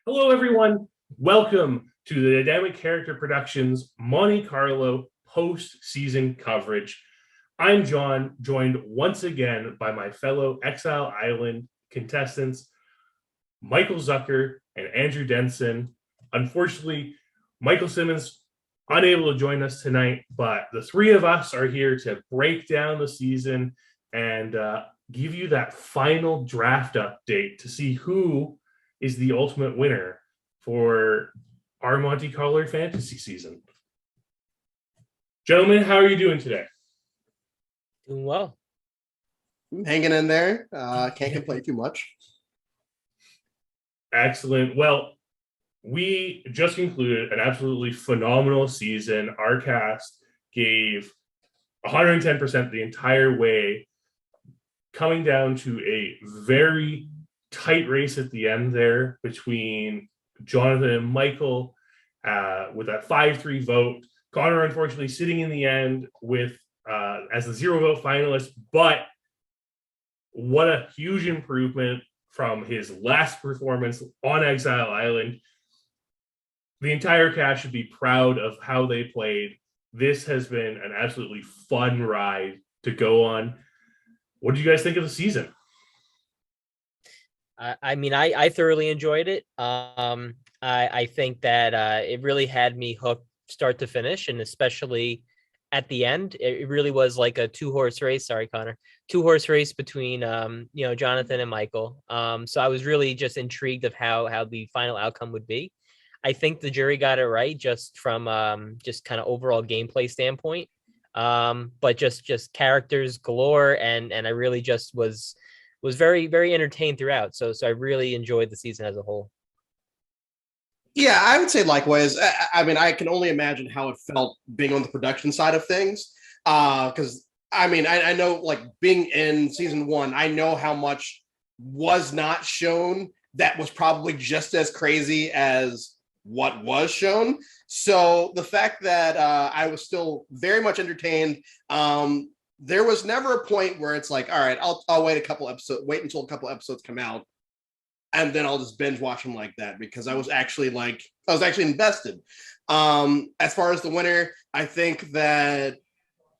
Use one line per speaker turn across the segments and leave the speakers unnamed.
Hello, everyone. Welcome to the Dynamic Character Productions Monte Carlo post-season coverage. I'm John, joined once again by my fellow Exile Island contestants, Michael Zucker and Andrew Denson. Unfortunately, Michael Simmons unable to join us tonight, but the three of us are here to break down the season and give you that final draft update to see who is the ultimate winner for our Monte Carlo fantasy season. Gentlemen, how are you doing today?
Doing well.
Hanging in there. Can't complain too much.
Excellent. Well, we just concluded an absolutely phenomenal season. Our cast gave 110% the entire way, coming down to a very tight race at the end there between Jonathan and Michael with that 5-3 vote. Connor, unfortunately, sitting in the end with as the 0 vote finalist, but what a huge improvement from his last performance on Exile Island. The entire cast should be proud of how they played. This has been an absolutely fun ride to go on. What did you guys think of the season?
I thoroughly enjoyed it. I think that it really had me hooked start to finish, and especially at the end, it really was like a two-horse race. Sorry, Connor. Two-horse race between Jonathan and Michael. So I was really just intrigued of how the final outcome would be. I think the jury got it right just from just kind of overall gameplay standpoint. But just characters galore, and I really just was very, very entertained throughout. So I really enjoyed the season as a whole.
Yeah, I would say likewise. I mean, I can only imagine how it felt being on the production side of things. Because I know, like, being in season one, I know how much was not shown that was probably just as crazy as what was shown. So the fact that I was still very much entertained, there was never a point where it's like, all right, I'll wait until a couple episodes come out, and then I'll just binge watch them like that, because I was actually invested. As far as the winner, I think that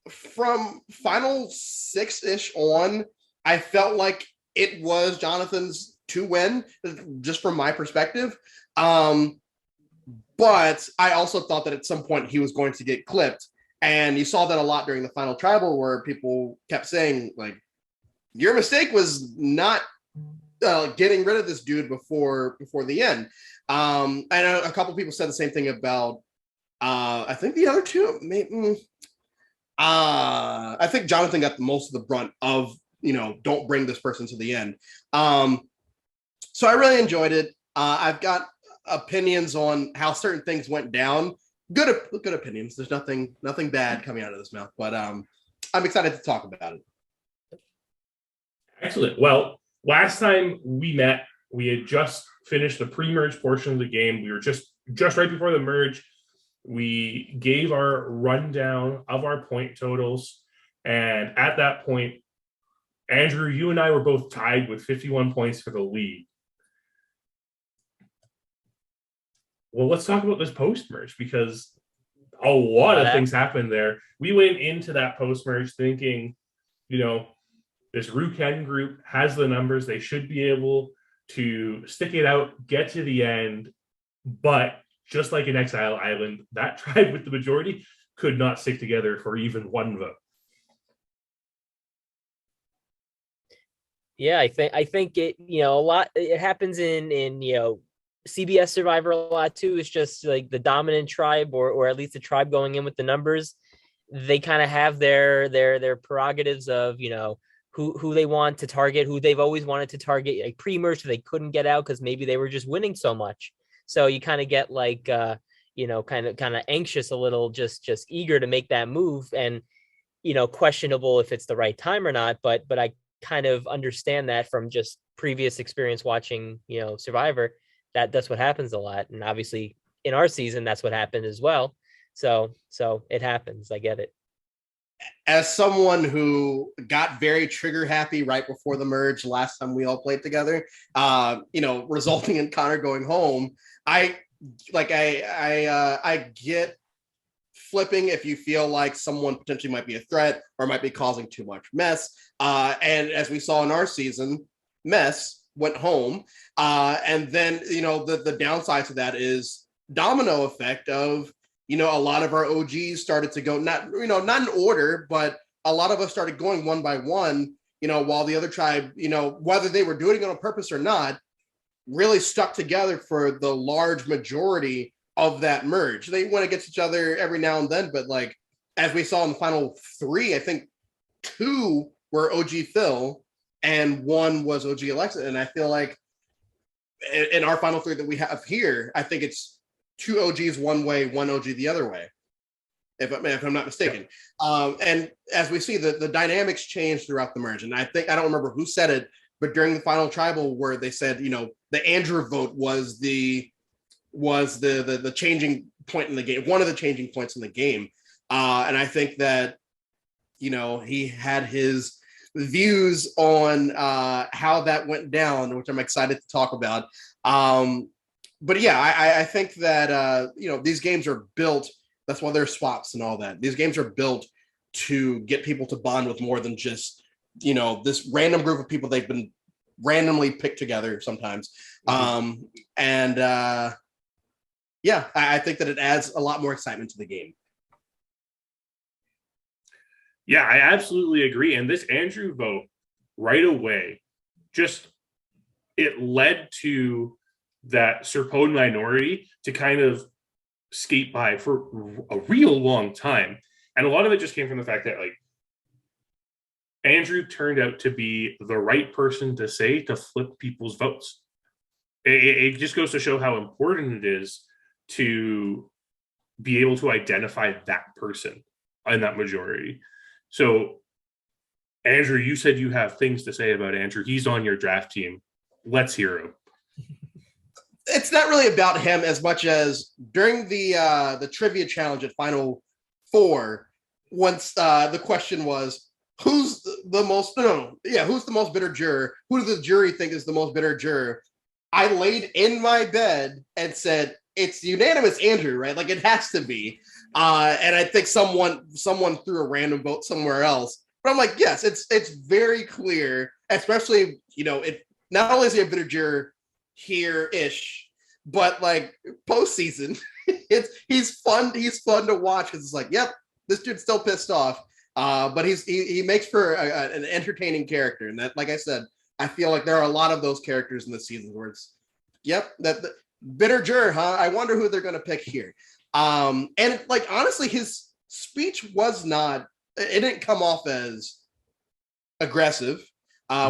from final 6-ish on, I felt like it was Jonathan's to win, just from my perspective. But I also thought that at some point he was going to get clipped. And you saw that a lot during the final tribal, where people kept saying, like, your mistake was not getting rid of this dude before the end. I know a couple people said the same thing about, I think the other two, maybe, I think Jonathan got most of the brunt of, don't bring this person to the end. So I really enjoyed it. I've got opinions on how certain things went down. Good opinions. There's nothing bad coming out of this mouth, but I'm excited to talk about it.
Excellent. Well, last time we met, we had just finished the pre-merge portion of the game. We were just right before the merge. We gave our rundown of our point totals, and at that point, Andrew, you and I were both tied with 51 points for the lead. Well, let's talk about this post-merge, because a lot of things happened there. We went into that post-merge thinking, this Ruken group has the numbers. They should be able to stick it out, get to the end. But just like in Exile Island, that tribe with the majority could not stick together for even one vote.
Yeah, I think it, a lot, it happens in CBS Survivor a lot too. It's just like the dominant tribe, or at least the tribe going in with the numbers. They kind of have their prerogatives of, who they want to target, who they've always wanted to target, like pre-merge, so they couldn't get out because maybe they were just winning so much. So you kind of get like, kind of anxious a little, just eager to make that move, and, questionable if it's the right time or not. But I kind of understand that from just previous experience watching, Survivor, that's what happens a lot. And obviously in our season, that's what happened as well. So it happens. I get it.
as someone who got very trigger happy right before the merge last time we all played together, resulting in Connor going home, I get flipping if you feel like someone potentially might be a threat or might be causing too much mess. And as we saw in our season, mess went home. And then, the downside to that is domino effect of, a lot of our OGs started to go, not in order, but a lot of us started going one by one, while the other tribe, whether they were doing it on purpose or not, really stuck together for the large majority of that merge. They went against each other every now and then, but like, as we saw in the final 3, I think 2 were OG Phil and 1 was OG Alexa. And I feel like in our final 3 that we have here, I think it's 2 OGs one way, 1 OG the other way, if I'm not mistaken. And as we see, the dynamics change throughout the merge. And I don't remember who said it, but during the final tribal where they said, the Andrew vote was the changing point in the game, one of the changing points in the game. And I think that, he had his views on how that went down, which I'm excited to talk about. But yeah, I think that, these games are built. That's why they're swaps and all that. These games are built to get people to bond with more than just, this random group of people they've been randomly picked together sometimes. I think that it adds a lot more excitement to the game.
Yeah, I absolutely agree. And this Andrew vote right away, it led to that Serpone minority to kind of skate by for a real long time. And a lot of it just came from the fact that, like, Andrew turned out to be the right person to say to flip people's votes. It just goes to show how important it is to be able to identify that person in that majority. So, Andrew, you said you have things to say about Andrew. He's on your draft team. Let's hear him.
It's not really about him as much as during the trivia challenge at Final 4, once the question was, who's the most bitter juror? Who does the jury think is the most bitter juror? I laid in my bed and said, it's unanimous Andrew, right? Like, it has to be. And I think someone threw a random vote somewhere else. But I'm like, yes, it's very clear, especially, it not only is he a bitter juror here-ish, but like postseason, he's fun to watch because it's like, yep, this dude's still pissed off. But he makes for an entertaining character. And that, like I said, I feel like there are a lot of those characters in the season where it's, yep, the bitter juror, huh? I wonder who they're going to pick here. And like, honestly, his speech it didn't come off as aggressive,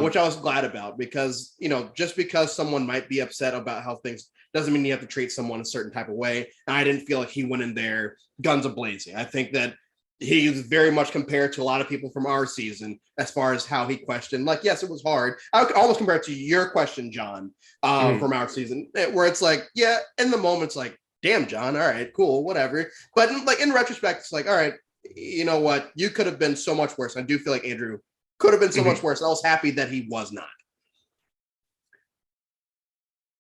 which I was glad about because, just because someone might be upset about how things doesn't mean you have to treat someone a certain type of way. And I didn't feel like he went in there guns a-blazing. I think that he was very much compared to a lot of people from our season as far as how he questioned. Like, yes, it was hard. I would almost compare it to your question, John, from our season, where it's like, yeah, in the moment, it's like, damn, John, all right, cool, whatever. But like in retrospect, it's like, all right, you know what? You could have been so much worse. I do feel like Andrew could have been so much worse. I was happy that he was not.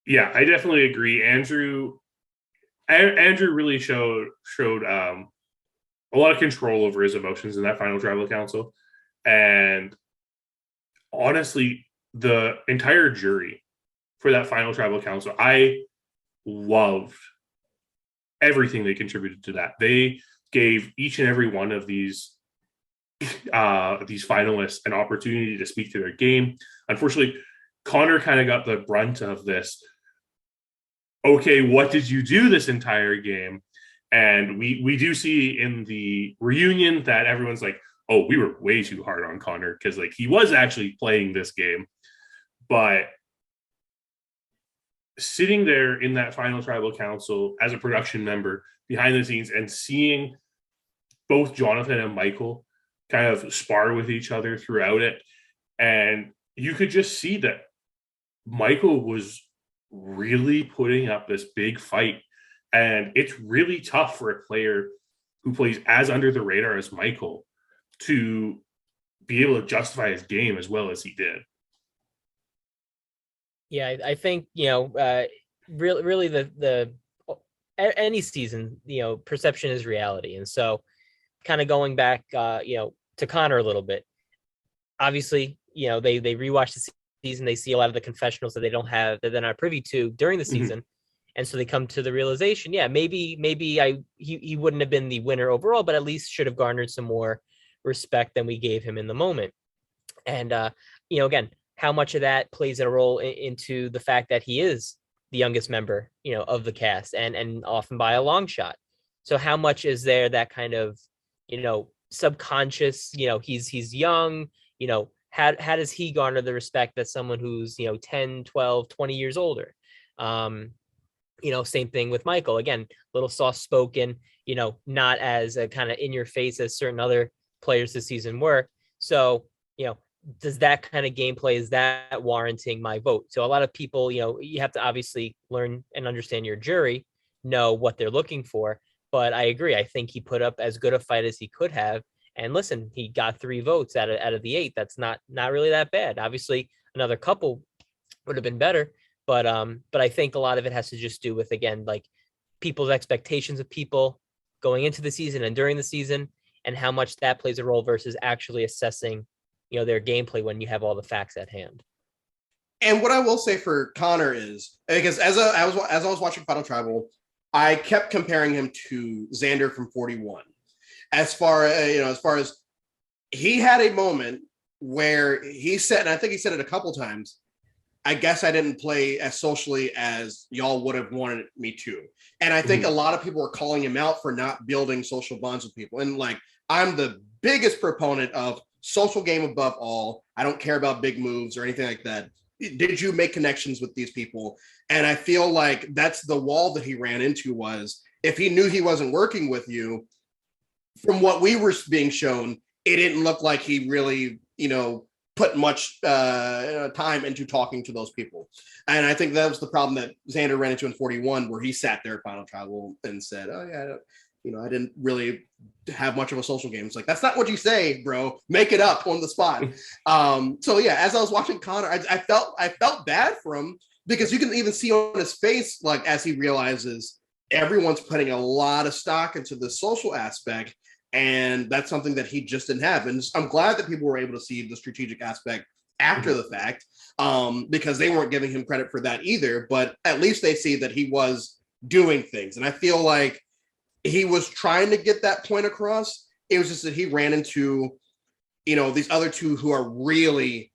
Yeah, I definitely agree. Andrew really showed a lot of control over his emotions in that final tribal council. And honestly, the entire jury for that final tribal council, I loved everything they contributed to that. They gave each and every one of these finalists an opportunity to speak to their game. Unfortunately, Connor kind of got the brunt of this. Okay, what did you do this entire game? And we do see in the reunion that everyone's like, oh, we were way too hard on Connor because like he was actually playing this game. But sitting there in that final tribal council as a production member behind the scenes and seeing both Jonathan and Michael kind of spar with each other throughout it. And you could just see that Michael was really putting up this big fight. And it's really tough for a player who plays as under the radar as Michael to be able to justify his game as well as he did.
Yeah, I think, really the any season, perception is reality. And so kind of going back, to Connor a little bit, obviously, they rewatch the season, they see a lot of the confessionals that they don't have, that they're not privy to during the season. Mm-hmm. And so they come to the realization, maybe he wouldn't have been the winner overall, but at least should have garnered some more respect than we gave him in the moment. And, again, how much of that plays a role into the fact that he is the youngest member, of the cast and often by a long shot. So how much is there that kind of, subconscious, he's young, how does he garner the respect that someone who's, 10, 12, 20 years older? Same thing with Michael, again, a little soft spoken, not as a kind of in your face as certain other players this season were. So, does that kind of gameplay, is that warranting my vote? So a lot of people, you have to obviously learn and understand your jury, know what they're looking for. But I agree. I think he put up as good a fight as he could have. And listen, he got 3 votes out of the 8. That's not really that bad. Obviously, another couple would have been better. But I think a lot of it has to just do with, again, like people's expectations of people going into the season and during the season, and how much that plays a role versus actually assessing, their gameplay when you have all the facts at hand.
And what I will say for Connor is, because as I was watching Final Tribal, I kept comparing him to Xander from 41. As far as he had a moment where he said, and I think he said it a couple times, I guess I didn't play as socially as y'all would have wanted me to. And I think a lot of people are calling him out for not building social bonds with people. And like, I'm the biggest proponent of social game above all. I don't care about big moves or anything like that. Did you make connections with these people? And I feel like that's the wall that he ran into, was if he knew he wasn't working with you, from what we were being shown, it didn't look like he really, put much time into talking to those people. And I think that was the problem that Xander ran into in 41, where he sat there at Final Tribal and said, oh yeah, I didn't really have much of a social game. It's like, that's not what you say, bro. Make it up on the spot. So yeah, as I was watching Connor, I felt bad for him, because you can even see on his face, like, as he realizes everyone's putting a lot of stock into the social aspect, and that's something that he just didn't have. And I'm glad that people were able to see the strategic aspect after the fact, because they weren't giving him credit for that either. But at least they see that he was doing things. And I feel like he was trying to get that point across. It was just that he ran into, these other two who are really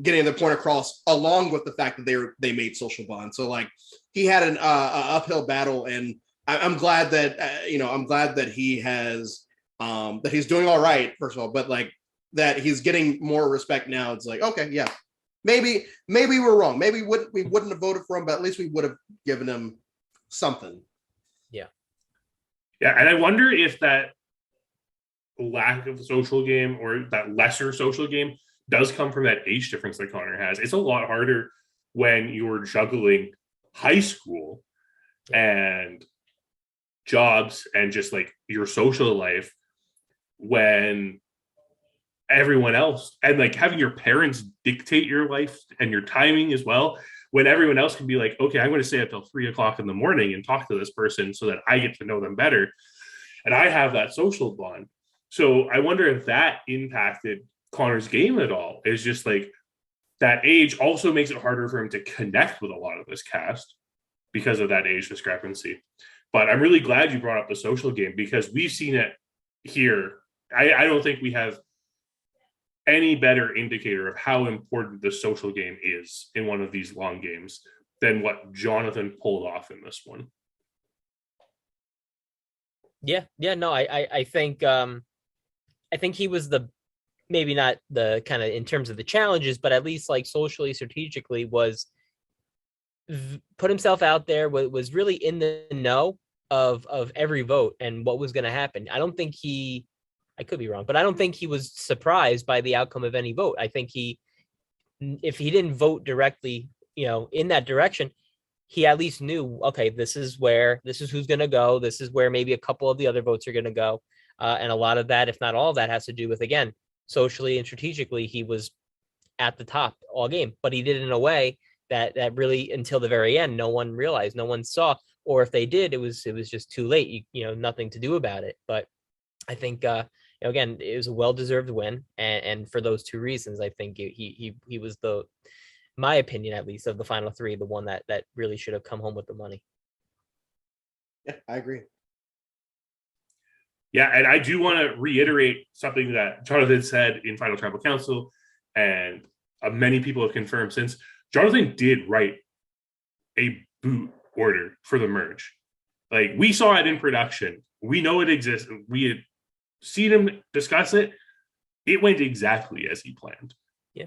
getting the point across, along with the fact that they made social bonds. So like, he had an uphill battle, and I'm glad that that he has that he's doing all right, first of all, but like that he's getting more respect now. It's like, okay, yeah, maybe we're wrong. Maybe we wouldn't have voted for him, but at least we would have given him something.
Yeah, and I wonder if that lack of social game, or that lesser social game, does come from that age difference that Connor has. It's a lot harder when you're juggling high school and jobs and just like your social life, when everyone else, and like having your parents dictate your life and your timing as well, when everyone else can be like, okay, I'm going to stay up till 3:00 in the morning and talk to this person so that I get to know them better. And I have that social bond. So I wonder if that impacted Connor's game at all. It's just like that age also makes it harder for him to connect with a lot of this cast because of that age discrepancy. But I'm really glad you brought up the social game, because we've seen it here. I don't think we have any better indicator of how important the social game is in one of these long games than what Jonathan pulled off in this one.
No, I think he was maybe not the kind of in terms of the challenges, but at least like socially, strategically, was put himself out there, was really in the know of every vote and what was going to happen. I don't think I could be wrong, but I don't think he was surprised by the outcome of any vote. I think if he didn't vote directly, in that direction, he at least knew, okay, this is who's going to go. This is where maybe a couple of the other votes are going to go. And a lot of that, if not all of that, has to do with, again, socially and strategically, he was at the top all game, but he did it in a way that really, until the very end, no one realized, no one saw, or if they did, it was just too late. Nothing to do about it. But I think, again, it was a well-deserved win, and for those two reasons, I think he was my opinion, at least, of the final three, the one that really should have come home with the money.
Yeah, I agree.
Yeah, and I do want to reiterate something that Jonathan said in Final Tribal Council, and many people have confirmed since. Jonathan did write a boot order for the merge. Like, we saw it in production. We know it exists. We had seen him discuss it. It went exactly as he planned.
Yeah.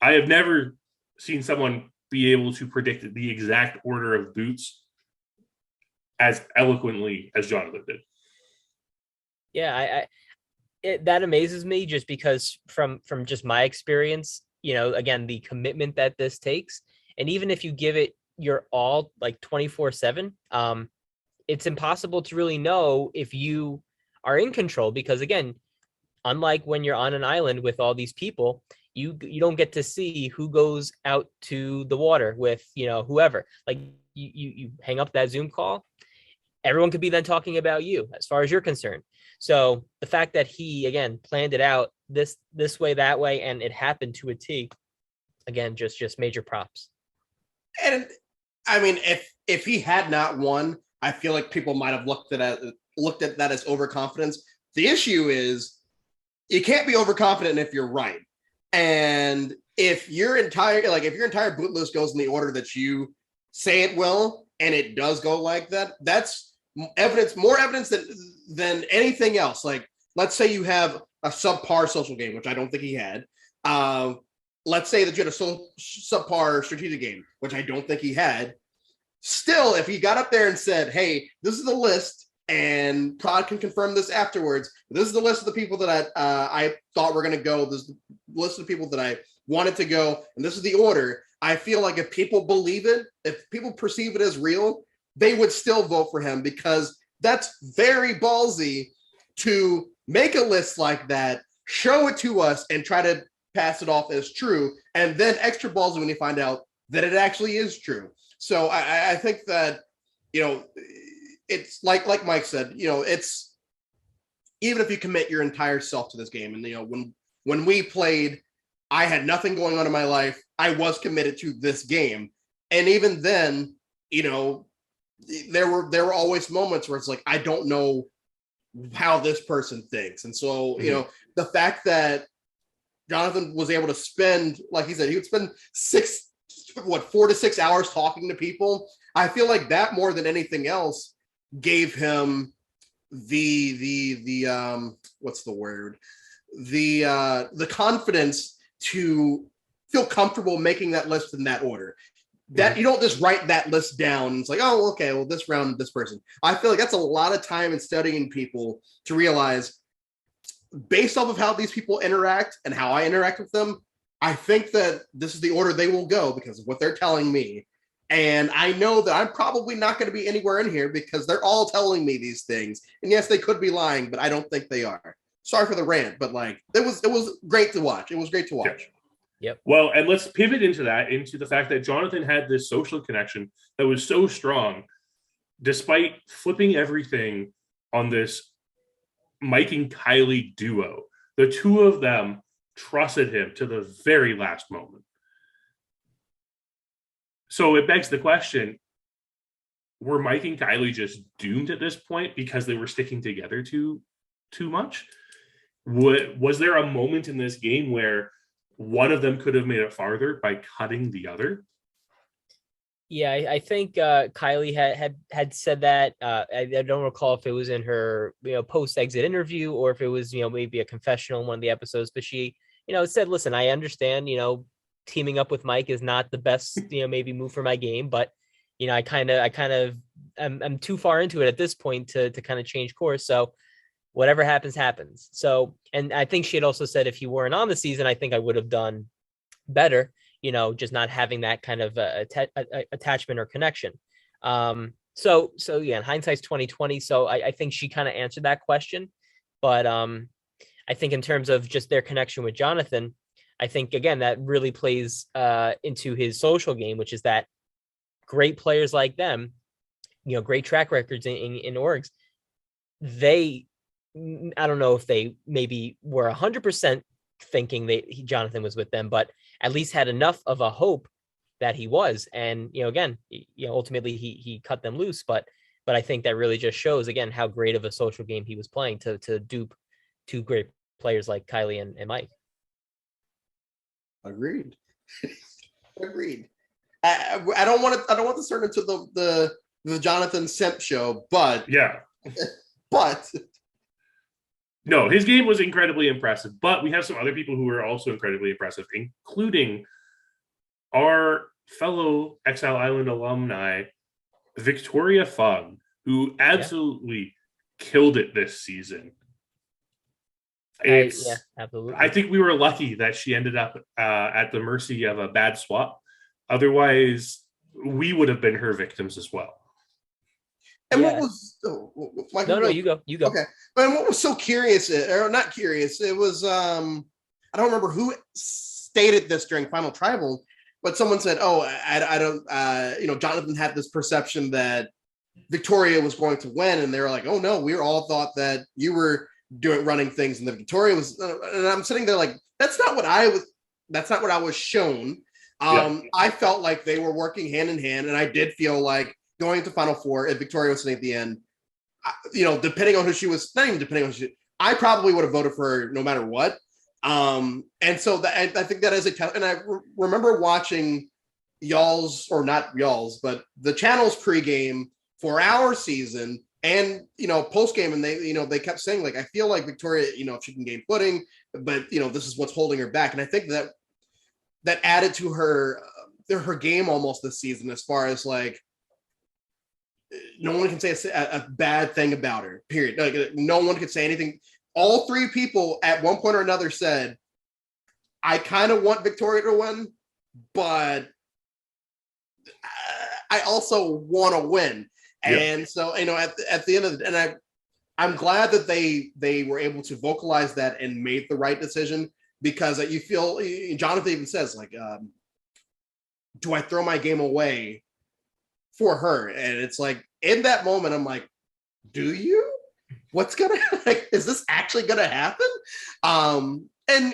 I have never seen someone be able to predict the exact order of boots as eloquently as Jonathan did.
Yeah, that amazes me, just because from just my experience, again, the commitment that this takes, and even if you give it your all, like 24/7, it's impossible to really know if you are in control, because, again, unlike when you're on an island with all these people, you don't get to see who goes out to the water with, whoever. Like, you hang up that Zoom call, everyone could be then talking about you as far as you're concerned. So the fact that he, again, planned it out this way, that way, and it happened to a T, again, just major props.
And I mean, if he had not won, I feel like people might have looked at that as overconfidence. The issue is, you can't be overconfident if you're right. And if your entire boot list goes in the order that you say it will, and it does go like that, that's more evidence than anything else. Like, let's say you have a subpar social game, which I don't think he had. Let's say that you had a subpar strategic game, which I don't think he had. Still, if he got up there and said, hey, this is the list, and Prod can confirm this afterwards, this is the list of the people that I thought were going to go, this is the list of the people that I wanted to go, and this is the order, I feel like if people believe it, if people perceive it as real, they would still vote for him, because that's very ballsy to make a list like that, show it to us, and try to pass it off as true, and then extra ballsy when you find out that it actually is true. So I think that, it's like Mike said, it's, even if you commit your entire self to this game, and when we played, I had nothing going on in my life, I was committed to this game, and even then, there were always moments where it's like, I don't know how this person thinks. And so, the fact that Jonathan was able to spend, like he said, he would spend 4 to 6 hours talking to people. I feel like that, more than anything else, gave him the what's the word? The confidence to feel comfortable making that list in that order. That you don't just write that list down and it's like, oh, okay, well, this round, this person. I feel like that's a lot of time in studying people to realize, based off of how these people interact and how I interact with them, I think that this is the order they will go because of what they're telling me. And I know that I'm probably not going to be anywhere in here because they're all telling me these things. And yes, they could be lying, but I don't think they are. Sorry for the rant, but like, it was great to watch. It was great to watch.
Yep.
Well, and let's pivot into the fact that Jonathan had this social connection that was so strong, despite flipping everything on this Mike and Kiley duo. The two of them trusted him to the very last moment. So it begs the question, were Mike and Kiley just doomed at this point because they were sticking together too much? Was there a moment in this game where one of them could have made it farther by cutting the other?
Yeah, I think Kiley had said that. I don't recall if it was in her post-exit interview or if it was maybe a confessional in one of the episodes. But she said, "Listen, I understand. Teaming up with Mike is not the best maybe move for my game, but I kind of I'm too far into it at this point to kind of change course. So whatever happens, happens. So, and I think she had also said if you weren't on the season, I think I would have done better. Just not having that kind of attachment or connection. So yeah, in hindsight's 2020. So I think she kind of answered that question. But I think in terms of just their connection with Jonathan, I think, again, that really plays into his social game, which is that great players like them, great track records in orgs, I don't know if they maybe were 100% thinking that Jonathan was with them, but at least had enough of a hope that he was. And, again, ultimately he cut them loose, but I think that really just shows, again, how great of a social game he was playing to dupe two great players like Kiley and Mike.
Agreed. Agreed. I don't want to turn into the Jonathan Simp show, but
yeah,
but
no, his game was incredibly impressive. But we have some other people who are also incredibly impressive, including our fellow Exile Island alumni, Victoria Fung, who absolutely killed it this season.
Absolutely.
I think we were lucky that she ended up at the mercy of a bad swap. Otherwise, we would have been her victims as well.
And what was
no, you go.
Okay, but what was so curious, or not curious, it was I don't remember who stated this during Final Tribal, but someone said, "Oh, I don't," Jonathan had this perception that Victoria was going to win, and they were like, "Oh no, we all thought that you were running things, and the Victoria was." And I'm sitting there like, that's not what I was shown. I felt like they were working hand in hand, and I did feel like going into Final Four, if Victoria was sitting at the end, depending on who she was, not even depending on who I probably would have voted for her no matter what. And so I think that is and I remember watching y'all's, or not y'all's, but the channel's pregame for our season and, postgame. And they kept saying, like, I feel like Victoria, if she can gain footing, but, this is what's holding her back. And I think that added to her game almost this season, as far as like, no one can say a bad thing about her, period. Like, no one could say anything. All three people at one point or another said, I kind of want Victoria to win, but I also want to win. Yeah. And so, at the end of the day, and I'm glad that they were able to vocalize that and made the right decision, because you feel, Jonathan even says, like, do I throw my game away for her? And it's like, in that moment, I'm like, do you? What's gonna, like, is this actually gonna happen? And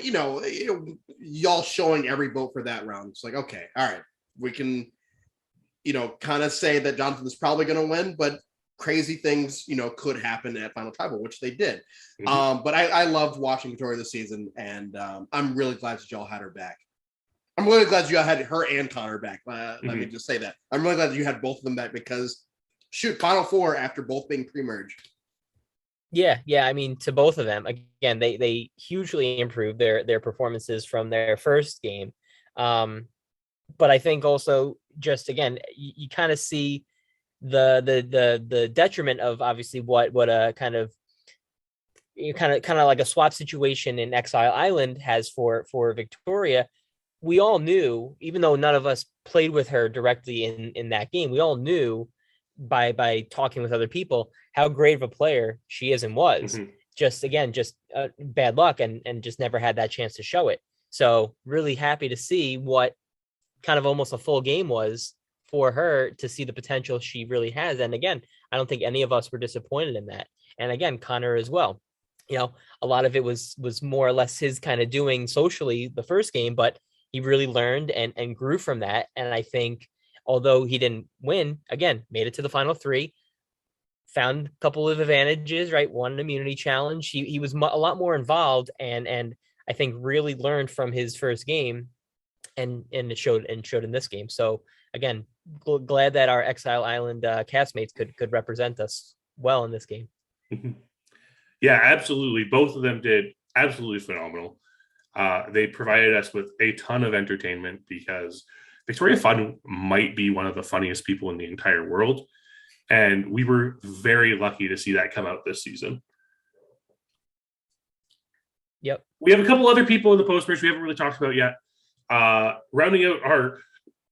y'all showing every vote for that round, it's like, okay, all right, we can kind of say that Jonathan is probably gonna win, but crazy things could happen at Final Tribal, which they did. But I loved watching Victoria this season, and I'm really glad that y'all had her back. I'm really glad you had her and Connor back. Let me just say that. I'm really glad that you had both of them back, because Final Four after both being pre-merge.
Yeah. I mean, to both of them, again, they hugely improved their performances from their first game. But I think also, just again, you kind of see the detriment of, obviously, what a kind of like a swap situation in Exile Island has for Victoria. We all knew, even though none of us played with her directly in that game, we all knew by talking with other people how great of a player she is and was. Just bad luck and just never had that chance to show it. So really happy to see what kind of almost a full game was for her, to see the potential she really has. And again, I don't think any of us were disappointed in that. And again, Connor as well. A lot of it was more or less his kind of doing socially the first game, but he really learned and grew from that. And I think, although he didn't win, again, made it to the final three, found a couple of advantages, right? Won an immunity challenge. He was a lot more involved, and I think really learned from his first game, and it showed in this game. So again, glad that our Exile Island castmates could represent us well in this game.
Yeah, absolutely. Both of them did absolutely phenomenal. They provided us with a ton of entertainment, because Victoria Fung might be one of the funniest people in the entire world. And we were very lucky to see that come out this season.
Yep.
We have a couple other people in the post-merge we haven't really talked about yet. Rounding out our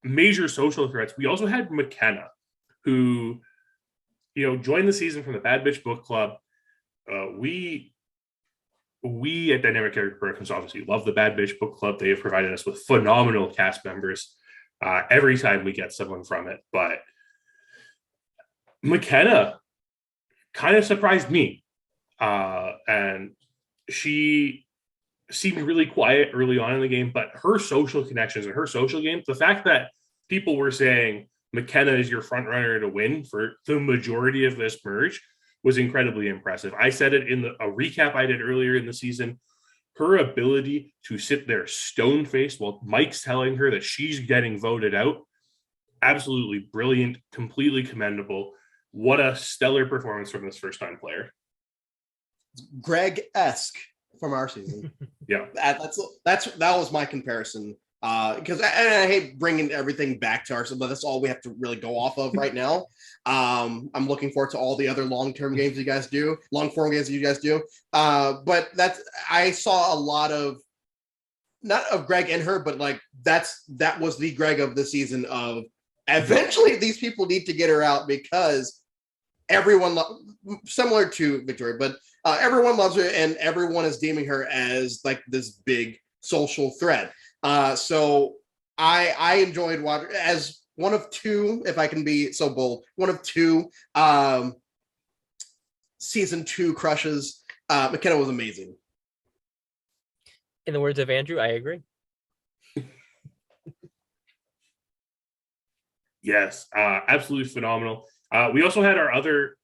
major social threats, we also had McKenna, who, joined the season from the Bad Bitch Book Club. We we at Dynamic Character Productions obviously love the Bad Bitch Book Club. They have provided us with phenomenal cast members every time we get someone from it. But McKenna kind of surprised me. And she seemed really quiet early on in the game, but her social connections and her social game, the fact that people were saying McKenna is your front runner to win for the majority of this merge was incredibly impressive. I said it in a recap I did earlier in the season. Her ability to sit there stone-faced while Mike's telling her that she's getting voted out, absolutely brilliant, completely commendable. What a stellar performance from this first-time player.
Greg-esque from our season.
Yeah,
that was my comparison. Because I hate bringing everything back to ourselves, but that's all we have to really go off of right now. I'm looking forward to all the other long-form games you guys do. But I saw a lot of, not of Greg and her, but like that was the Greg of the season of eventually these people need to get her out because everyone, similar to Victoria, but everyone loves her and everyone is deeming her as like this big social threat. So I enjoyed watching as one of two, if I can be so bold, one of two season 2 crushes. McKenna was amazing.
In the words of Andrew, I agree.
Yes, absolutely phenomenal. We also had our other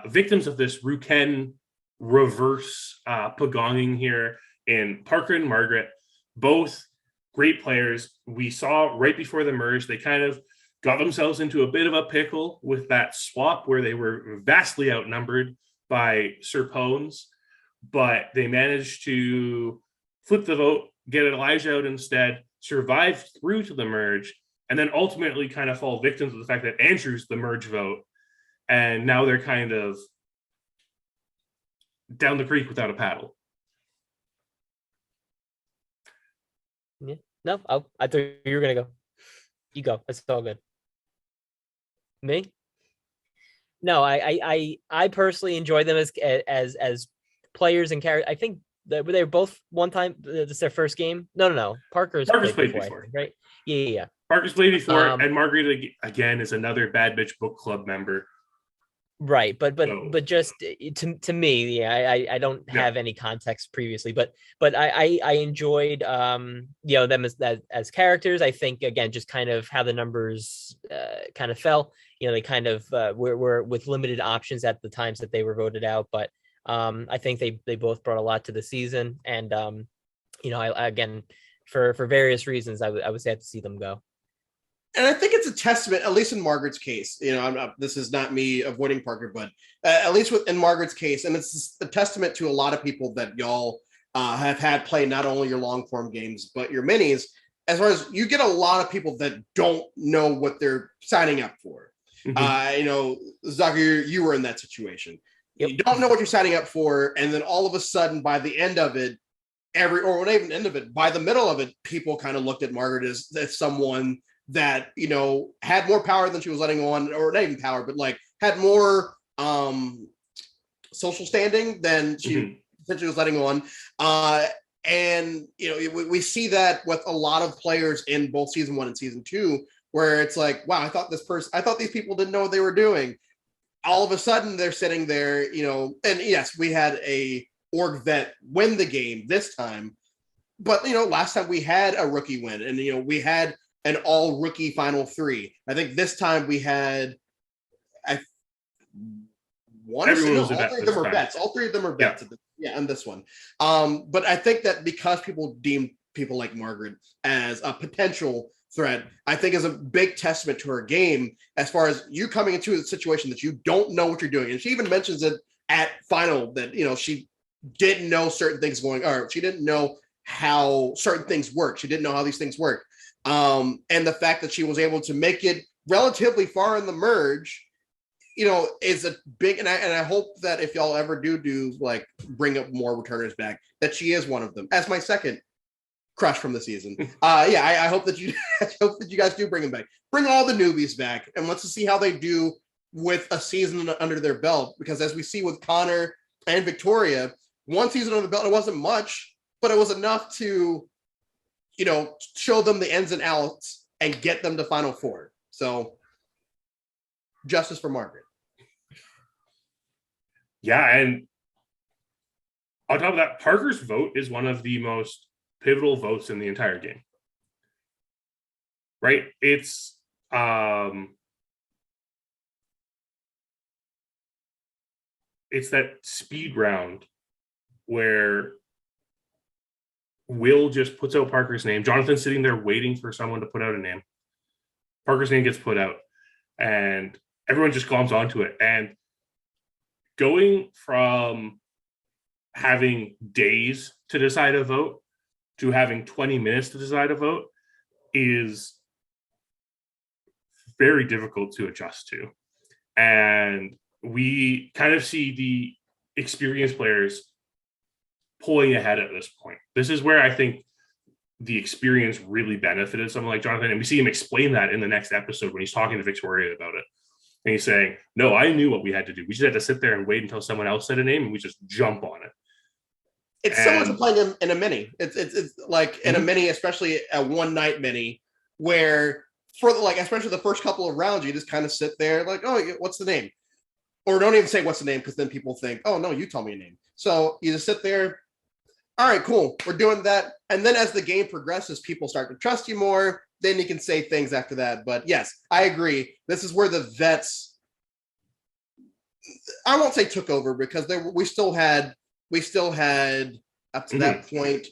victims of this Ruken reverse pagonging here in Parker and Margaret, both great players. We saw right before the merge, they kind of got themselves into a bit of a pickle with that swap where they were vastly outnumbered by Serpones, but they managed to flip the vote, get Elijah out instead, survive through to the merge, and then ultimately kind of fall victims of the fact that Andrew's the merge vote. And now they're kind of down the creek without a paddle.
Yeah. No, I thought you were gonna go. You go. It's all good. Me? No, I personally enjoy them as players and characters. I think that they were both one time. This is their first game. No. Parker's played before. Think, right? Yeah.
Parker's played before, and Margaret again is another Bad Bitch Book Club member.
Right, but just to me, yeah, I don't have any context previously, but I enjoyed them as characters. I think again, just kind of how the numbers kind of fell. They kind of were with limited options at the times that they were voted out, but I think they both brought a lot to the season, and I again for various reasons I would sad to see them go.
And I think it's a testament, at least in Margaret's case. This is not me avoiding Parker, but at least in Margaret's case, and it's a testament to a lot of people that y'all have had play not only your long form games but your minis. As far as you get a lot of people that don't know what they're signing up for. Mm-hmm. Zaki, you were in that situation. Yep. You don't know what you're signing up for, and then all of a sudden, by the end of it, not even end of it, by the middle of it, people kind of looked at Margaret as someone that had more power than she was letting on, or not even power, but like had more social standing than she essentially was letting on. And we see that with a lot of players in both season 1 and season 2, where it's like, wow, I thought these people didn't know what they were doing. All of a sudden they're sitting there, and yes, we had a org vet win the game this time, but last time we had a rookie win, and we had an all rookie final 3. I think this time we had all 3 of them are bets. All 3 of them are bets. Yeah, on this one. But I think that because people deem people like Margaret as a potential threat, I think is a big testament to her game as far as you coming into a situation that you don't know what you're doing. And she even mentions it at final that, she didn't know certain things or she didn't know how certain things work. She didn't know how these things work. And the fact that she was able to make it relatively far in the merge, is a big, and I hope that if y'all ever do like bring up more returners back, that she is one of them as my second crush from the season. I hope that you guys do bring them back. Bring all the newbies back, and let's see how they do with a season under their belt. Because as we see with Connor and Victoria, one season on the belt. It wasn't much, but it was enough to, show them the ins and outs and get them to Final Four. So justice for Margaret.
Yeah, and on top of that, Parker's vote is one of the most pivotal votes in the entire game. Right? It's that speed round where Will just puts out Parker's name. Jonathan's sitting there waiting for someone to put out a name. Parker's name gets put out, and everyone just gloms onto it. And going from having days to decide a vote to having 20 minutes to decide a vote is very difficult to adjust to. And we kind of see the experienced players pulling ahead at this point. This is where I think the experience really benefited someone like Jonathan. And we see him explain that in the next episode when he's talking to Victoria about it. And he's saying, no, I knew what we had to do. We just had to sit there and wait until someone else said a name and we just jump on it.
It's similar to playing in a mini. It's like in a mini, especially a one night mini, where especially the first couple of rounds, you just kind of sit there like, oh, what's the name? Or don't even say what's the name, because then people think, oh no, you tell me a name. So you just sit there. All right, cool. We're doing that. And then as the game progresses, people start to trust you more. Then you can say things after that. But yes, I agree. This is where the vets, I won't say took over, because we still had up to that point.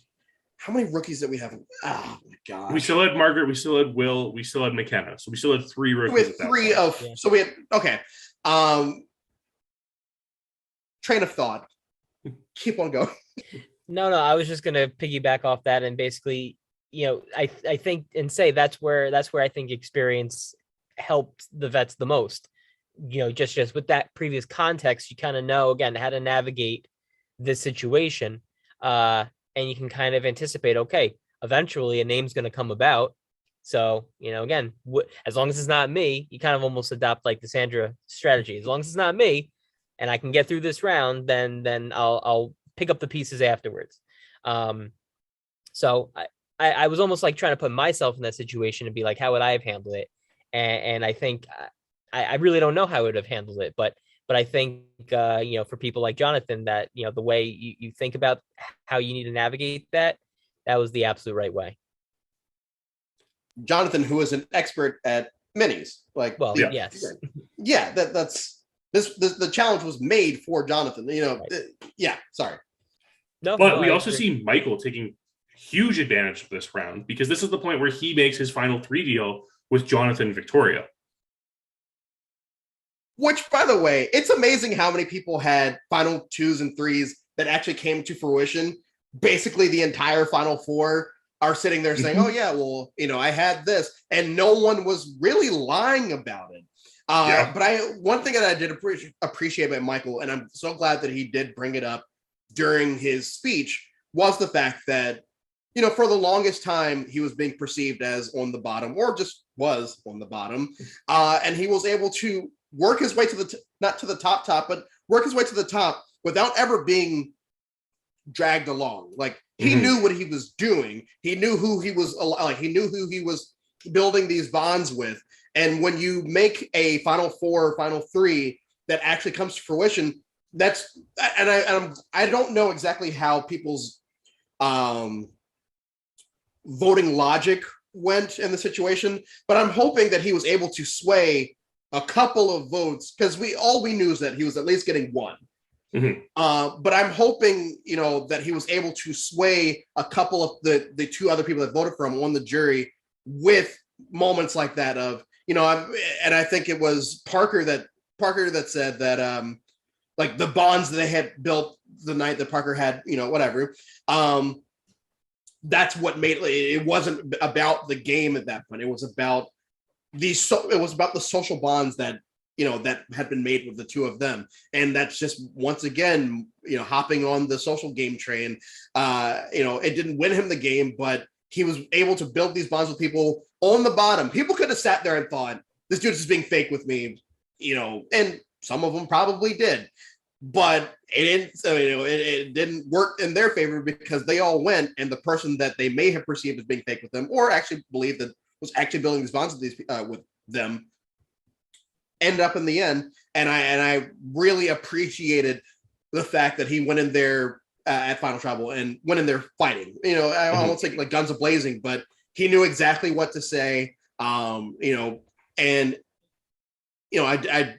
How many rookies did we have? Oh my god.
We still had Margaret, we still had Will, we still had McKenna. So we still had 3 rookies.
With so we had train of thought. Keep on going.
No, I was just gonna piggyback off that and basically, I think and say that's where I think experience helped the vets the most. Just with that previous context, you kind of know again how to navigate this situation, and you can kind of anticipate. Okay, eventually a name's going to come about. So again, as long as it's not me, you kind of almost adopt like the Sandra strategy. As long as it's not me, and I can get through this round, then I'll pick up the pieces afterwards. So I was almost like trying to put myself in that situation and be like, how would I have handled it? And I think I really don't know how I would have handled it, but I think, for people like Jonathan, that, the way you think about how you need to navigate that was the absolute right way.
Jonathan, who is an expert at minis,
yes.
Yeah, that's the challenge was made for Jonathan, right. Yeah, sorry.
But we also see Michael taking huge advantage of this round, because this is the point where he makes his final 3 deal with Jonathan and Victoria.
Which, by the way, it's amazing how many people had final 2s and 3s that actually came to fruition. Basically, the entire final 4 are sitting there saying, oh, yeah, well, I had this. And no one was really lying about it. But one thing that I did appreciate about Michael, and I'm so glad that he did bring it up during his speech, was the fact that, for the longest time, he was being perceived as on the bottom, or just was on the bottom. And he was able to work his way to not to the top, but work his way to the top without ever being dragged along. Like, he knew what he was doing. He knew who he was, he knew who he was building these bonds with. And when you make a Final 4 or Final 3 that actually comes to fruition, I don't know exactly how people's voting logic went in the situation, but I'm hoping that he was able to sway a couple of votes, because all we knew is that he was at least getting 1. But I'm hoping, that he was able to sway a couple of the 2 other people that voted for him on the jury with moments like that of, and I think it was Parker that said that, like, the bonds that they had built the night that Parker had, whatever. That's what made it wasn't about the game at that point. It was about the social bonds that, that had been made with the 2 of them. And that's just, once again, hopping on the social game train. It didn't win him the game, but he was able to build these bonds with people on the bottom. People could have sat there and thought, this dude's just being fake with me, and some of them probably did. but it didn't. So it didn't work in their favor because they all went, and the person that they may have perceived as being fake with them, or actually believed that was actually building these bonds with them, ended up in the end. And I really appreciated the fact that he went in there at Final Tribal and went in there fighting. I won't say like guns a blazing, but he knew exactly what to say. And I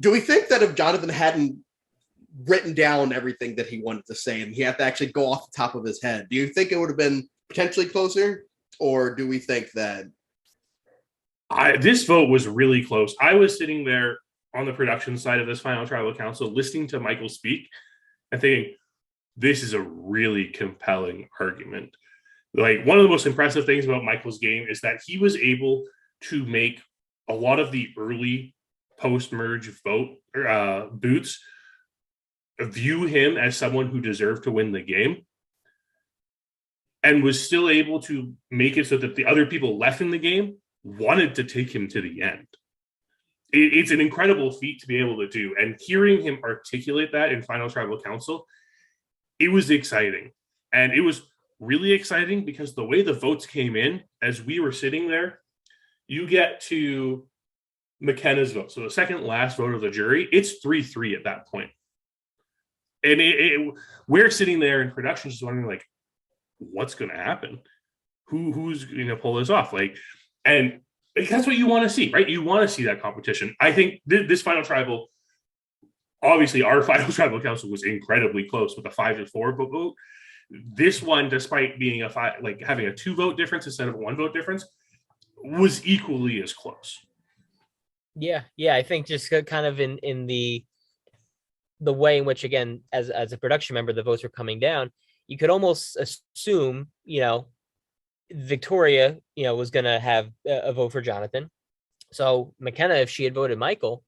do we think that if Jonathan hadn't written down everything that he wanted to say and he had to actually go off the top of his head, do you think it would have been potentially closer, or do we think that
this vote was really close? I was sitting there on the production side of this Final Tribal Council listening to Michael speak and thinking, this is a really compelling argument. Like, one of the most impressive things about Michael's game is that he was able to make a lot of the early post-merge vote boots view him as someone who deserved to win the game, and was still able to make it so that the other people left in the game wanted to take him to the end. It's an incredible feat to be able to do, and hearing him articulate that in Final Tribal Council, it was exciting. And it was really exciting because the way the votes came in as we were sitting there, you get to McKenna's vote. So the second last vote of the jury, it's 3-3 at that point. And we're sitting there in production just wondering, like, what's going to happen? Who's going to pull this off? And that's what you want to see, right? You want to see that competition. I think this Final Tribal, obviously our Final Tribal Council was incredibly close with a 5-4 vote. This one, despite being having a 2 vote difference instead of a 1 vote difference, was equally as close.
Yeah. I think just kind of in the way in which, again, as a production member, the votes were coming down, you could almost assume, Victoria, was going to have a vote for Jonathan. So McKenna, if she had voted Michael,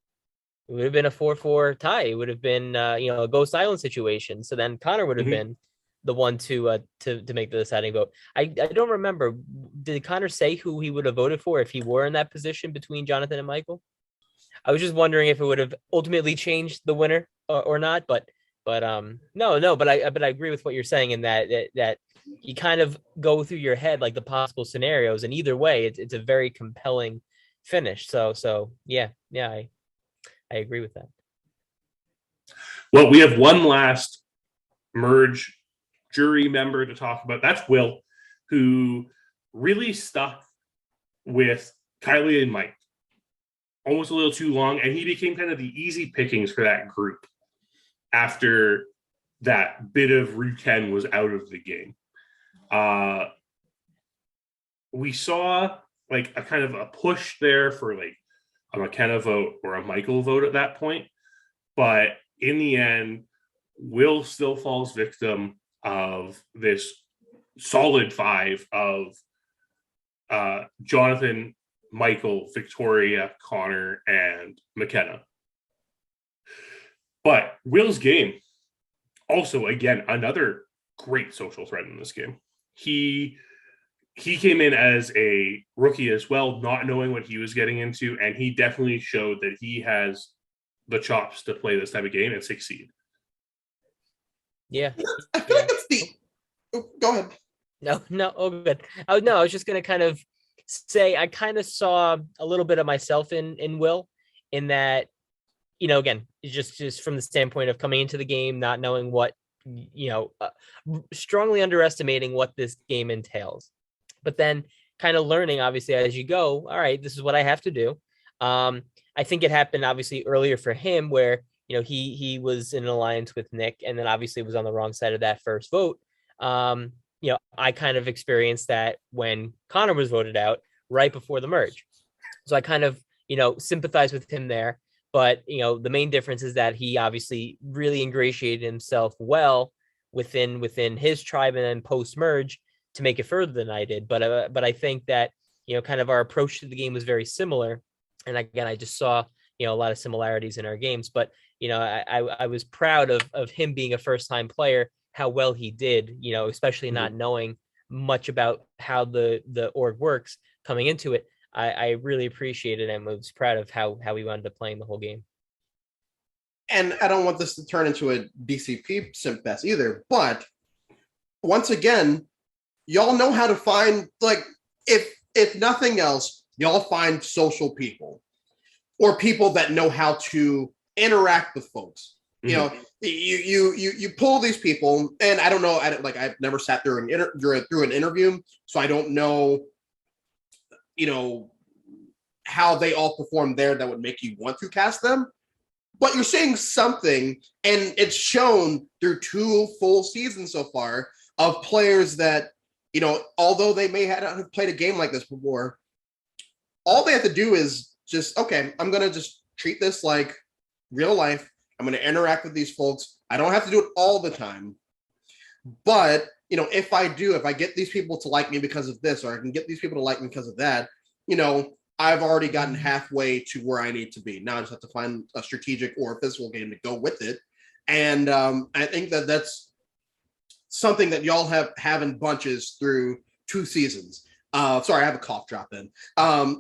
it would have been a 4-4 tie. It would have been, a Ghost Island situation. So then Connor would have been the one to make the deciding vote. I don't remember. Did Connor say who he would have voted for if he were in that position between Jonathan and Michael? I was just wondering if it would have ultimately changed the winner or not. But no. But I agree with what you're saying in that you kind of go through your head like the possible scenarios, and either way, it's a very compelling finish. So yeah, I agree with that.
Well, we have one last merge jury member to talk about. That's Will, who really stuck with Kiley and Mike almost a little too long, and he became kind of the easy pickings for that group after that bit of Ruken was out of the game. We saw like a kind of a push there for like a McKenna vote or a Michael vote at that point, but in the end, Will still falls victim of this solid 5 of Jonathan, Michael, Victoria, Connor, and McKenna. But Will's game, also, again, another great social threat in this game. He came in as a rookie as well, not knowing what he was getting into, and he definitely showed that he has the chops to play this type of game and succeed.
Yeah.
I feel like it's the... Oh, go ahead.
No. Oh, good. I was just going to kind of say I kind of saw a little bit of myself in Will, in that, again, just from the standpoint of coming into the game, not knowing what, strongly underestimating what this game entails, but then kind of learning, obviously, as you go, all right, this is what I have to do. I think it happened, obviously, earlier for him where, he was in an alliance with Nick, and then obviously was on the wrong side of that first vote. I kind of experienced that when Connor was voted out right before the merge. So I kind of, sympathize with him there. But, the main difference is that he obviously really ingratiated himself well within his tribe and then post-merge to make it further than I did. But I think that, kind of our approach to the game was very similar. And again, I just saw, a lot of similarities in our games. But, I was proud of him being a first-time player, how well he did, especially not knowing much about how the org works coming into it. I really appreciated it and was proud of how he wound up playing the whole game.
and I don't want this to turn into a DCP simp fest either, but once again, y'all know how to find, like, if nothing else, y'all find social people or people that know how to interact with folks. You know, you pull these people, and I don't know, I've never sat through an interview, so I don't know, how they all perform there that would make you want to cast them. But you're seeing something, and it's shown through 2 full seasons so far of players that, although they may not have played a game like this before, all they have to do is just, okay, I'm going to just treat this like real life. I'm going to interact with these folks. I don't have to do it all the time. But, if I get these people to like me because of this, or I can get these people to like me because of that, I've already gotten halfway to where I need to be. Now I just have to find a strategic or a physical game to go with it. And I think that's something that y'all have in bunches through 2 seasons. Sorry, I have a cough drop in.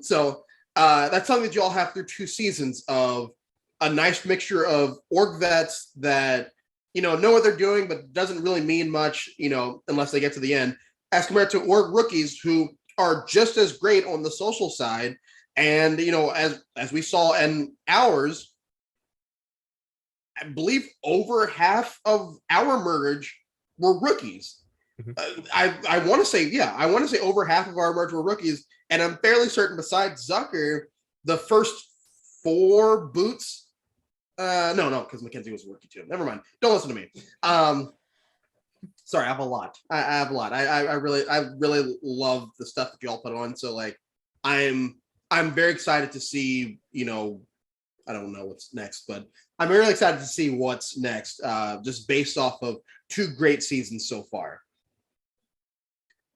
So that's something that y'all have through 2 seasons of a nice mixture of org vets that, know what they're doing, but doesn't really mean much, unless they get to the end, as compared to org rookies who are just as great on the social side. And, as we saw in ours, I believe over half of our merge were rookies. I want to say over half of our merge were rookies. And I'm fairly certain besides Zucker, the first 4 boots, no, because Mackenzie was a rookie too. Never mind. Don't listen to me. Sorry, I have a lot. I have a lot. I really love the stuff that y'all put on. So like, I'm very excited to see, I don't know what's next, but I'm really excited to see what's next, just based off of 2 great seasons so far.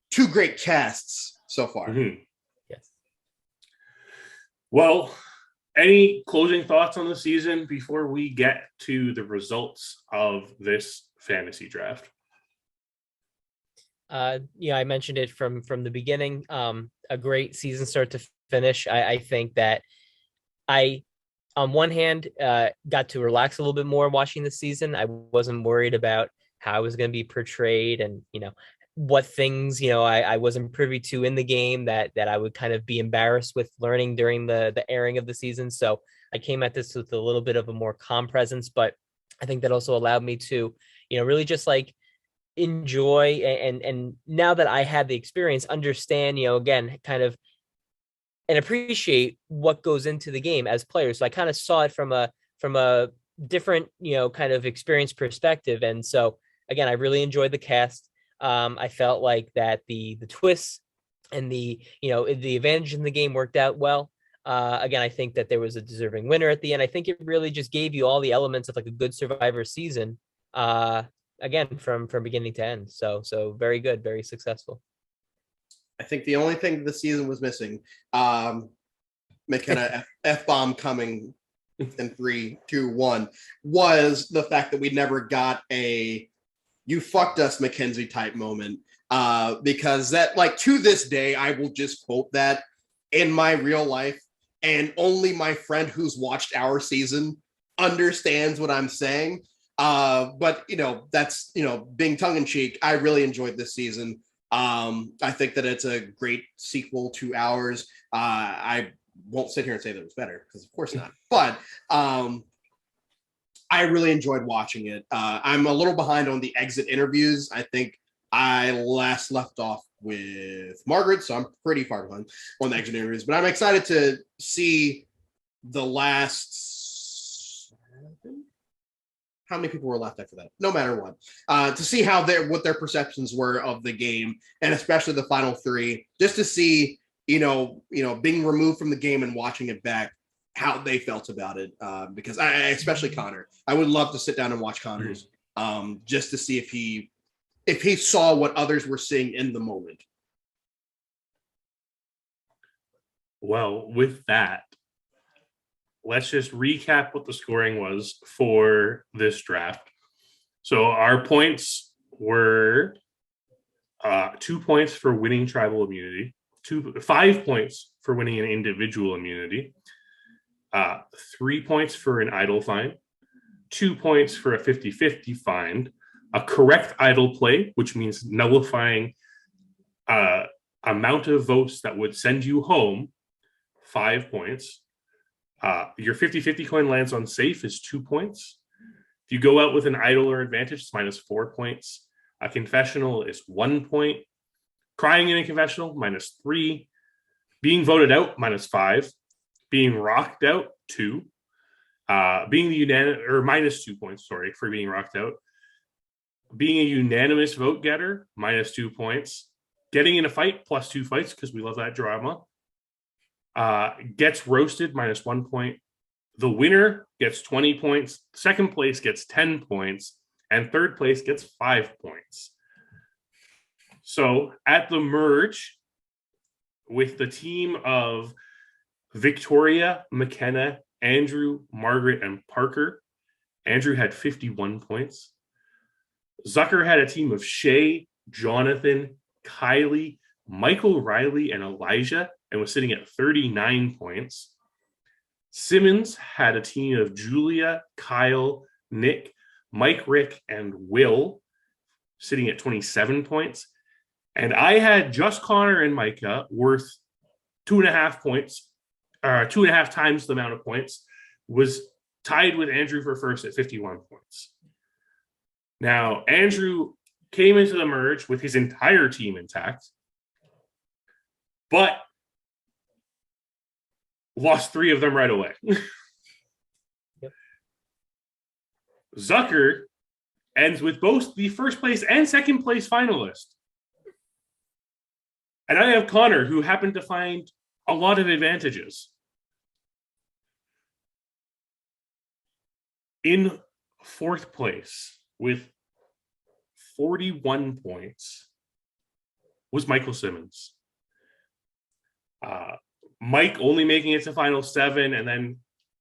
2 great casts so far.
Yes.
Well, any closing thoughts on the season before we get to the results of this fantasy draft?
I mentioned it from the beginning. A great season start to finish. I think that I, on one hand, got to relax a little bit more watching the season. I wasn't worried about how I was going to be portrayed and, what things, I wasn't privy to in the game that I would kind of be embarrassed with learning during the airing of the season. So I came at this with a little bit of a more calm presence, but I think that also allowed me to, really just like enjoy and now that I had the experience, understand, again, kind of, and appreciate what goes into the game as players. So I kind of saw it from a different, kind of experience perspective. And so again, I really enjoyed the cast. I felt like that the twists and the advantage in the game worked out well. Again, I think that there was a deserving winner at the end. I think it really just gave you all the elements of like a good Survivor season. Again, from beginning to end. So very good, very successful.
I think the only thing the season was missing, McKenna F-bomb coming in 3, 2, 1, was the fact that we never got a "you fucked us, Mackenzie" type moment. Because that, like, to this day, I will just quote that in my real life, and only my friend who's watched our season understands what I'm saying. But that's being tongue in cheek. I really enjoyed this season. I think that it's a great sequel to ours. I won't sit here and say that it was better, because of course not. But I really enjoyed watching it. I'm a little behind on the exit interviews. I think I last left off with Margaret, so I'm pretty far behind on the exit interviews. But I'm excited to see the last. How many people were left after that? No matter what, to see how what their perceptions were of the game, and especially the final 3, just to see, being removed from the game and watching it back, how they felt about it. Because especially Connor, I would love to sit down and watch Connor's, just to see if he saw what others were seeing in the moment.
Well, with that, let's just recap what the scoring was for this draft. So our points were 2 points for winning tribal immunity, 5 points for winning an individual immunity, 3 points for an idol fine, 2 points for a 50-50 find, a correct idle play, which means nullifying amount of votes that would send you home, 5 points. Your 50-50 coin lands on safe is 2 points. If you go out with an idle or advantage, it's -4 points. A confessional is 1 point. Crying in a confessional, -3. Being voted out, -5. Being rocked out, 2. Being the unanimous, or -2 points, sorry, for being rocked out. Being a unanimous vote getter, -2 points. Getting in a fight, +2 fights, because we love that drama. Gets roasted, -1 point. The winner gets 20 points. Second place gets 10 points. And third place gets 5 points. So at the merge, with the team of Victoria, McKenna, Andrew, Margaret, and Parker, Andrew had 51 points. Zucker had a team of Shea, Jonathan, Kiley, Michael, Reilly, and Elijah, and was sitting at 39 points. Simmons had a team of Julia, Kyle, Nick, Mike, Rick, and Will, sitting at 27 points. And I had just Connor and Micah worth 2.5 points, 2.5 times the amount of points, was tied with Andrew for first at 51 points. Now, Andrew came into the merge with his entire team intact, but lost 3 of them right away.
Yep.
Zucker ends with both the first place and second place finalist. And I have Connor, who happened to find a lot of advantages. In fourth place with 41 points was Michael Simmons. Mike only making it to final 7 and then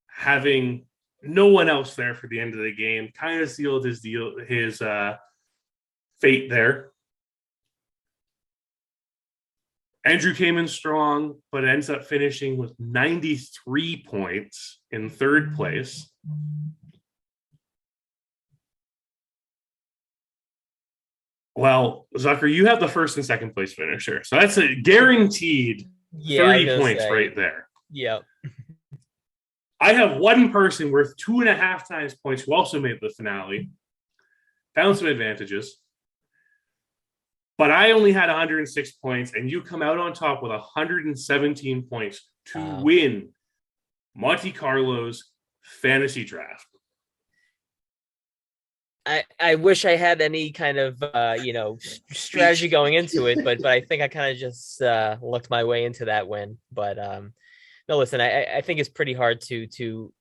having no one else there for the end of the game kind of sealed his fate there. Andrew came in strong, but ends up finishing with 93 points in third place. Well, Zucker, you have the first and second place finisher. So that's a guaranteed 30 points right there.
Yep.
I have one person worth 2.5 times points who also made the finale. Found some advantages. But I only had 106 points, and you come out on top with 117 points to win Monte Carlo's fantasy draft.
I wish I had any kind of strategy going into it, but I think I kind of just looked my way into that win. But no, listen, I think it's pretty hard to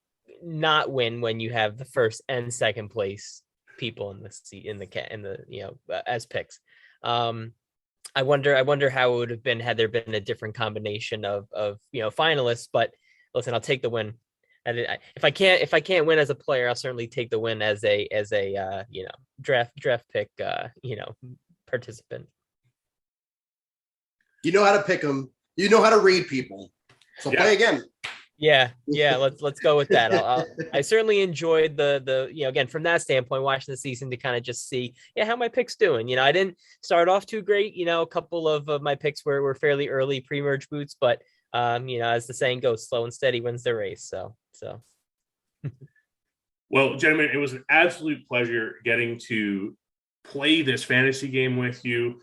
not win when you have the first and second place people in the as picks. I wonder how it would have been had there been a different combination of finalists. But listen, I'll take the win. And if I can't win as a player, I'll certainly take the win as a draft pick participant.
You know how to pick them. You know how to read people. So play again.
Yeah. Let's go with that. I certainly enjoyed the again from that standpoint, watching the season to kind of just see how my picks doing. I didn't start off too great. A couple of my picks were fairly early pre-merge boots, but as the saying goes, slow and steady wins the race. So.
Well, gentlemen, it was an absolute pleasure getting to play this fantasy game with you,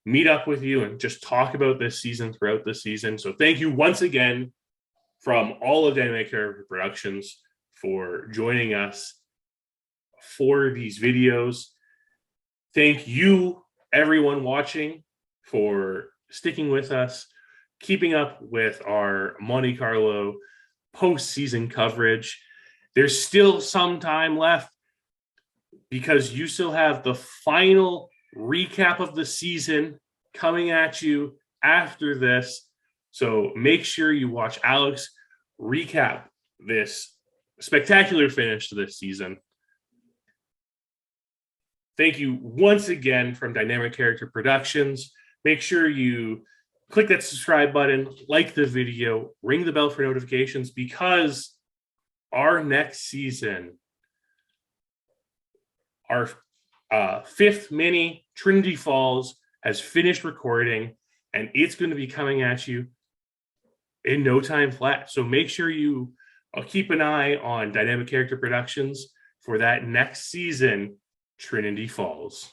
meet up with you, and just talk about this season throughout the season. So thank you once again from all of Dynamic Character Productions for joining us for these videos. Thank you, everyone watching, for sticking with us, keeping up with our Monte Carlo postseason coverage. There's still some time left because you still have the final recap of the season coming at you after this. So make sure you watch Alex recap this spectacular finish to this season. Thank you once again from Dynamic Character Productions. Make sure you click that subscribe button, like the video, ring the bell for notifications, because our next season our fifth mini, Trinity Falls, has finished recording, and it's going to be coming at you in no time flat. So make sure you keep an eye on Dynamic Character Productions for that next season, Trinity Falls.